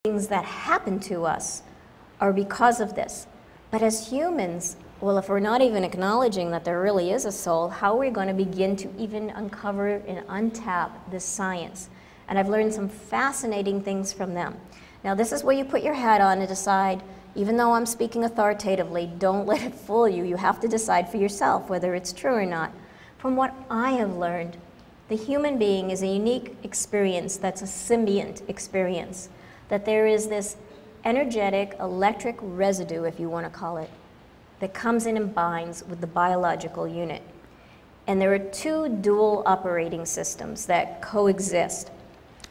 things that happen to us are because of this. But as humans, well, if we're not even acknowledging that there really is a soul, how are we going to begin to even uncover and untap this science? And I've learned some fascinating things from them. Now, this is where you put your hat on and decide, even though I'm speaking authoritatively, don't let it fool you. You have to decide for yourself whether it's true or not. From what I have learned, the human being is a unique experience that's a symbiont experience. That there is this energetic, electric residue, if you want to call it, that comes in and binds with the biological unit. And there are two dual operating systems that coexist,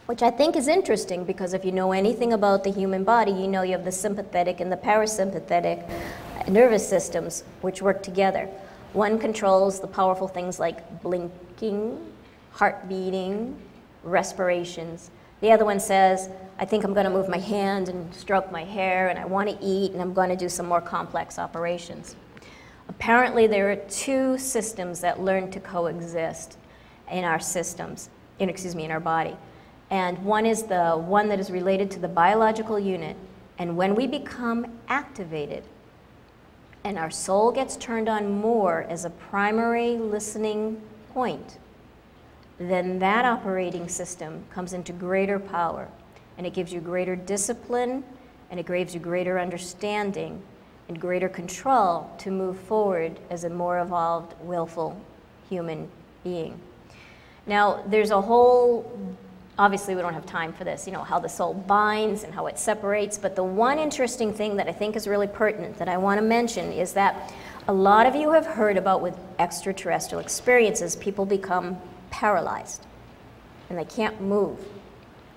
which I think is interesting because if you know anything about the human body, you know you have the sympathetic and the parasympathetic nervous systems which work together. One controls the powerful things like blinking, heart beating, respirations. The other one says, I think I'm going to move my hand and stroke my hair, and I want to eat, and I'm going to do some more complex operations. Apparently, there are two systems that learn to coexist in our systems, in our body. And one is the one that is related to the biological unit. And when we become activated, and our soul gets turned on more as a primary listening point, then that operating system comes into greater power, and it gives you greater discipline, and it gives you greater understanding and greater control to move forward as a more evolved, willful human being. Now, there's a whole, obviously we don't have time for this, you know, how the soul binds and how it separates, but the one interesting thing that I think is really pertinent that I want to mention is that a lot of you have heard about with extraterrestrial experiences, people become paralyzed and they can't move.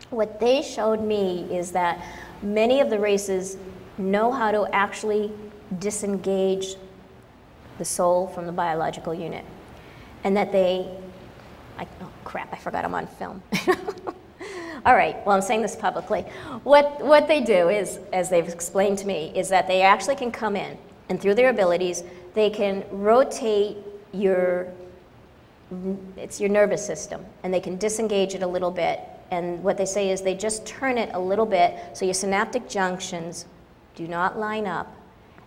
What they showed me is that many of the races know how to actually disengage the soul from the biological unit, and that they, oh crap, I forgot I'm on film. All right, well, I'm saying this publicly. What they do is, as they've explained to me, is that they actually can come in, and through their abilities, they can rotate your nervous system, and they can disengage it a little bit. And what they say is they just turn it a little bit so your synaptic junctions do not line up,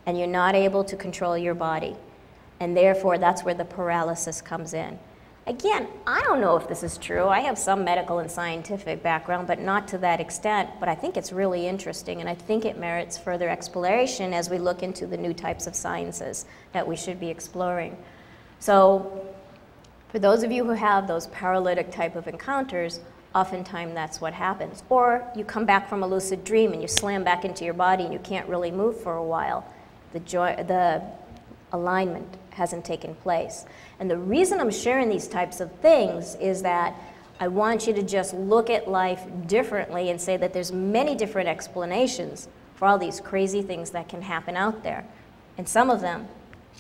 and you're not able to control your body. And therefore, that's where the paralysis comes in. Again, I don't know if this is true. I have some medical and scientific background, but not to that extent. But I think it's really interesting, and I think it merits further exploration as we look into the new types of sciences that we should be exploring. So for those of you who have those paralytic type of encounters, oftentimes that's what happens. Or you come back from a lucid dream and you slam back into your body and you can't really move for a while. The alignment hasn't taken place. And the reason I'm sharing these types of things is that I want you to just look at life differently and say that there's many different explanations for all these crazy things that can happen out there. And some of them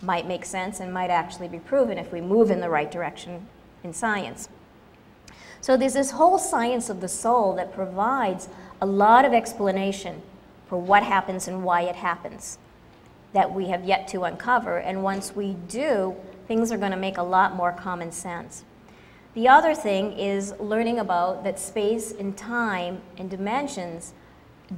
might make sense and might actually be proven if we move in the right direction in science. So there's this whole science of the soul that provides a lot of explanation for what happens and why it happens that we have yet to uncover. And once we do, things are going to make a lot more common sense. The other thing is learning about that space and time and dimensions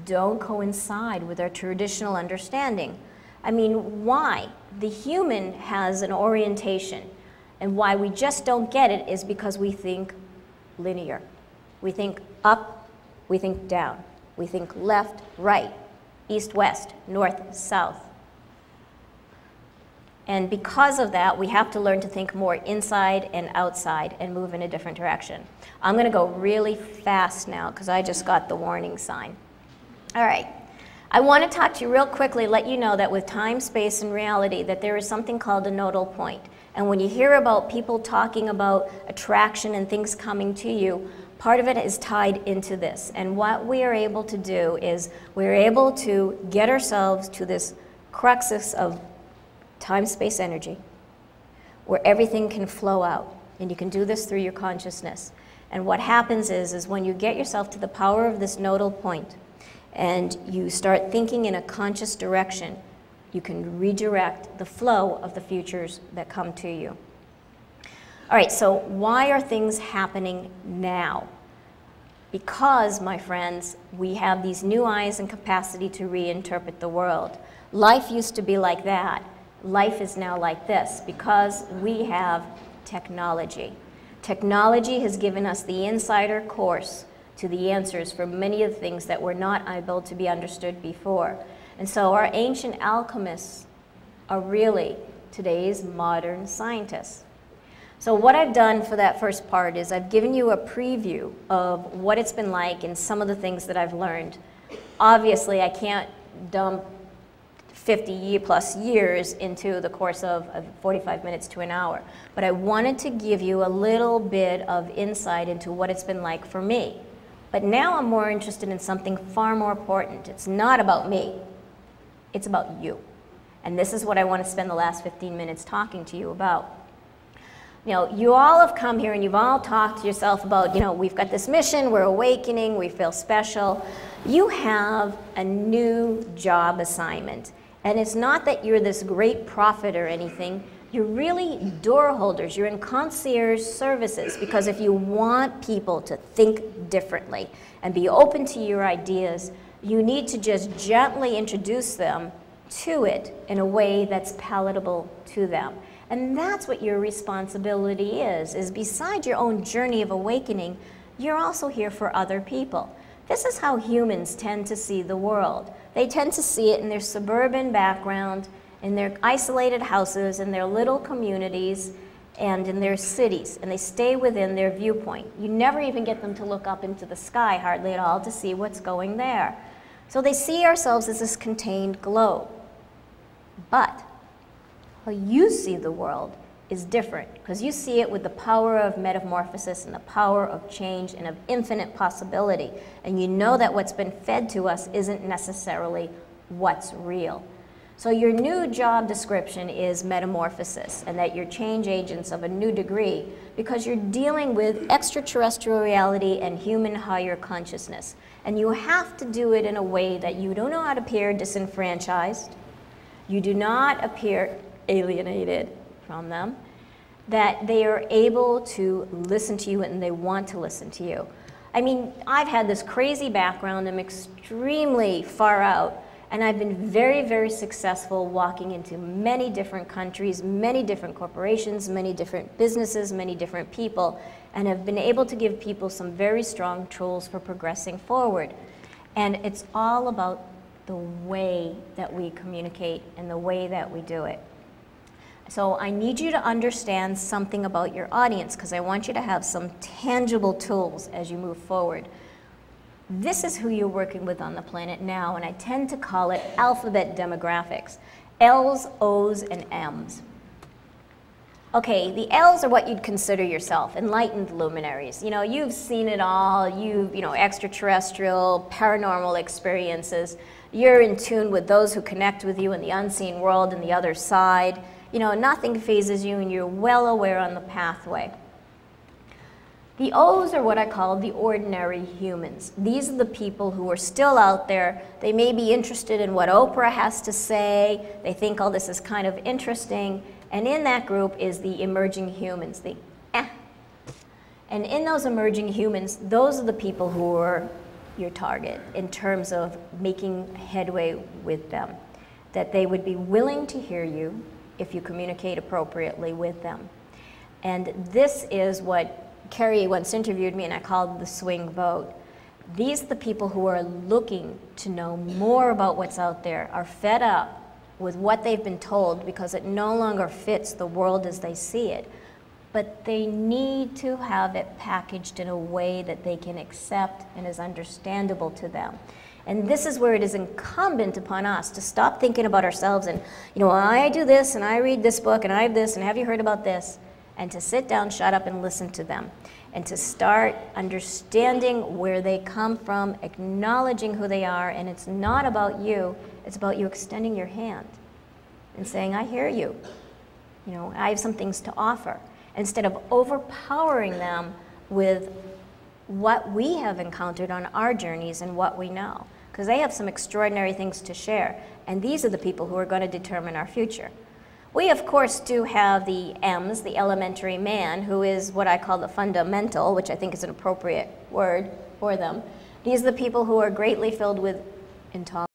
don't coincide with our traditional understanding. I mean, why? The human has an orientation, and why we just don't get it is because we think linear. We think up, we think down. We think left, right, east, west, north, south. And because of that, we have to learn to think more inside and outside and move in a different direction. I'm going to go really fast now because I just got the warning sign. All right. I want to talk to you real quickly, let you know that with time, space, and reality, that there is something called a nodal point. And when you hear about people talking about attraction and things coming to you, part of it is tied into this. And what we are able to do is we're able to get ourselves to this cruxus of time, space, energy, where everything can flow out. And you can do this through your consciousness. And what happens is when you get yourself to the power of this nodal point, and you start thinking in a conscious direction, you can redirect the flow of the futures that come to you. All right, so why are things happening now? Because, my friends, we have these new eyes and capacity to reinterpret the world. Life used to be like that. Life is now like this because we have technology. Technology has given us the insider course to the answers for many of the things that were not able to be understood before. And so our ancient alchemists are really today's modern scientists. So what I've done for that first part is I've given you a preview of what it's been like and some of the things that I've learned. Obviously, I can't dump 50+ years into the course of 45 minutes to an hour, but I wanted to give you a little bit of insight into what it's been like for me. But now I'm more interested in something far more important. It's not about me, it's about you. And this is what I want to spend the last 15 minutes talking to you about. You know, you all have come here and you've all talked to yourself about, you know, we've got this mission, we're awakening, we feel special. You have a new job assignment. And it's not that you're this great prophet or anything. You're really door holders. You're in concierge services because if you want people to think differently and be open to your ideas, you need to just gently introduce them to it in a way that's palatable to them. And that's what your responsibility is beside your own journey of awakening, you're also here for other people. This is how humans tend to see the world. They tend to see it in their suburban background, in their isolated houses, in their little communities, and in their cities, and they stay within their viewpoint. You never even get them to look up into the sky, hardly at all, to see what's going there. So they see ourselves as this contained globe. But how you see the world is different, because you see it with the power of metamorphosis and the power of change and of infinite possibility. And you know that what's been fed to us isn't necessarily what's real. So your new job description is metamorphosis, and that you're change agents of a new degree because you're dealing with extraterrestrial reality and human higher consciousness. And you have to do it in a way that you do not appear disenfranchised, you do not appear alienated from them, that they are able to listen to you and they want to listen to you. I mean, I've had this crazy background, I'm extremely far out, and I've been very, very successful walking into many different countries, many different corporations, many different businesses, many different people, and have been able to give people some very strong tools for progressing forward. And it's all about the way that we communicate and the way that we do it. So I need you to understand something about your audience because I want you to have some tangible tools as you move forward. This is who you're working with on the planet now, and I tend to call it alphabet demographics. L's, O's, and M's. Okay, the L's are what you'd consider yourself, enlightened luminaries. You know, you've seen it all, you know, extraterrestrial, paranormal experiences. You're in tune with those who connect with you in the unseen world and the other side. You know, nothing phases you and you're well aware on the pathway. The O's are what I call the ordinary humans. These are the people who are still out there. They may be interested in what Oprah has to say. They think, oh, this is kind of interesting. And in that group is the emerging humans, the eh. And in those emerging humans, those are the people who are your target in terms of making headway with them. That they would be willing to hear you if you communicate appropriately with them. And this is what Carrie once interviewed me and I called the swing vote. These are the people who are looking to know more about what's out there, are fed up with what they've been told because it no longer fits the world as they see it. But they need to have it packaged in a way that they can accept and is understandable to them. And this is where it is incumbent upon us to stop thinking about ourselves and, you know, I do this and I read this book and I have this and have you heard about this? And to sit down, shut up, and listen to them. And to start understanding where they come from, acknowledging who they are, and it's not about you, it's about you extending your hand and saying, I hear you. You know, I have some things to offer. Instead of overpowering them with what we have encountered on our journeys and what we know. Because they have some extraordinary things to share. And these are the people who are going to determine our future. We, of course, do have the M's, the elementary man, who is what I call the fundamental, which I think is an appropriate word. or them. These are the people who are greatly filled with intolerance.